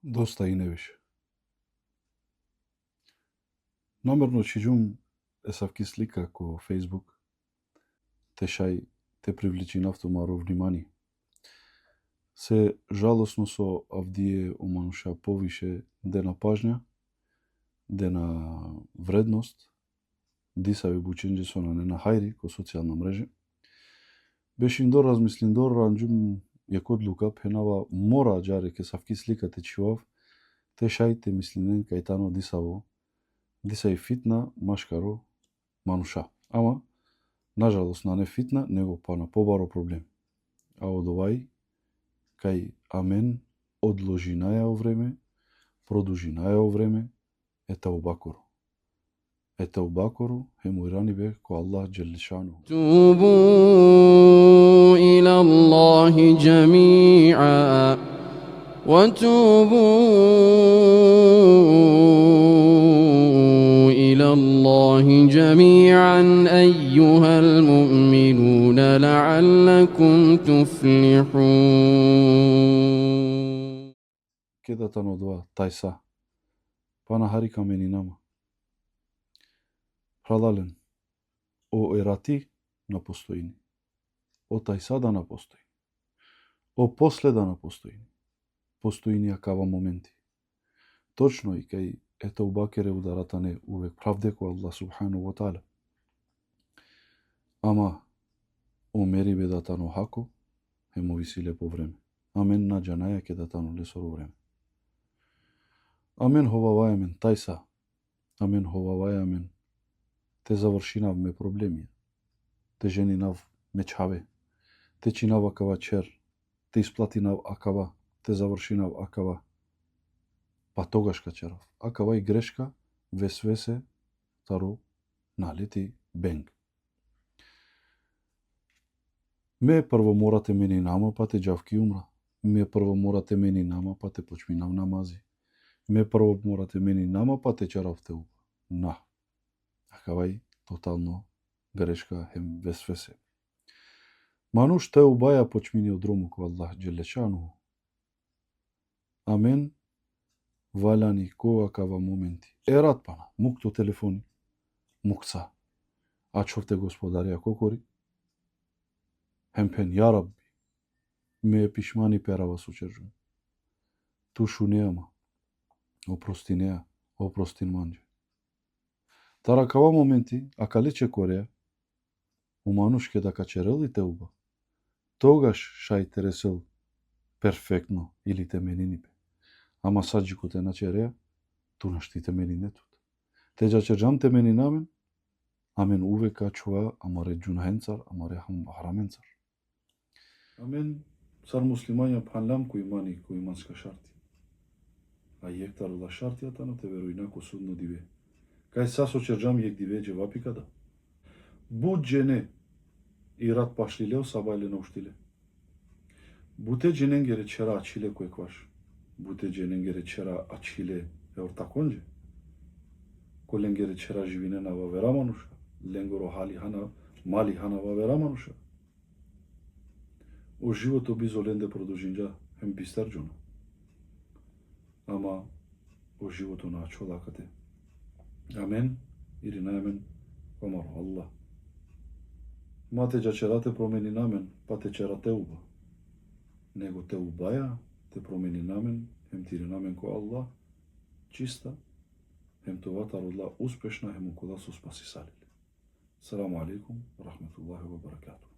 Доста и не више. Намерно чиđum есавки слика ко Facebook. Те привлечи нафтомаро внимание. Се жалосно со авдие омануша повише дена пажња, дена вредност, дисави бученџе со на хајри ко социјална мрежа. Бешиндор размислиндор ранџум јакод лукап хенава мора џаре ке савки слика те чивав, те шајте мислинен кајтано дисави фитна машкаро мануша. Ама, нажалост, на не фитна, него па на побаро проблем. А од овај, кај амен одложи најао време, продужи најао време, етаубакору. Етаубакору хемуирани бе ко Аллах џелешану. توبوا إلى الله جميعا وتوبوا إلى الله جميعا أيها المؤمنون لعلكم تفلحون. Кеда тано доа тајса, пана харика мени нама. Хралален, о ерати на постојни, о тајса да на постојни, о после да на постојни, постојни акава моменти. Точно и кај ето убакере ударатане увек правде ко Аллах субхану ва таала. Ама, о мери бе датано хако, хемо висиле по време. Амен на џанаја ке датано лесоро време. Амен ховавај амен тајса, амен ховавај амен. Те завршинавме проблеми. Те женинав мечаве. Те чинав акава чер. Те исплатинав акава. Те завршинав акава. Па тогаш качерав. Акава и грешка, весвесе, таро, налети, бенг. Ме прво морате мени нама, па те џавки умра. Ме прво морате мени нама, па те почминав намази. Ме прво морате мени нама, па те чарав те уба. На. Акавај тотално грешка хем весвесе. Мануш те убаја почмини од дрому ко Аллах џелешану. Амен валяни ко акава моменти. Ерат пана, мукто телефони, мукца. Ачовте господарија кокори. Хемпен ја Рабби. Ме пишмани перава сучержум. Тушу неама. Опрости неа, опростин манџе. Таракава моменти, ака лече кореја, уманушке да качерел и те уба. Тогаш шај те ресел перфектно или те менинипе. Ама саджико те начереја, тунашти те менинетут. Те џачерџам те менинамен, амен увека чува амаре џунахенцар, амаре хараменцар. Амен сар муслимања панлам кој имани, кој иманска шарти. А јектарула шартијата на те веројнако судно диве. Кај сасо черџам јек диве џевапи када. Буд джене и рад пашлилео сабајле науштиле. Буте джененгере чера ачиле кој кваш. Буте джененгере чера ачиле е ортаконџе. Коленгере чера живине на вавера мануша. Ленгоро хали хана, мали хана вавера мануша. О живото бизоленде продужинџа хем бистарџуна. Ама о живото на човекате. Амен или на амен, помар Аллах. Мате џачерате промени намен, па те черате уба. Него те убаја, те промени намен, хем тири намен ко Аллах, чиста, хем това тародла успешна, хем окола со спаси салиле. Саламу алейкум, рахметуллахи ва баракату.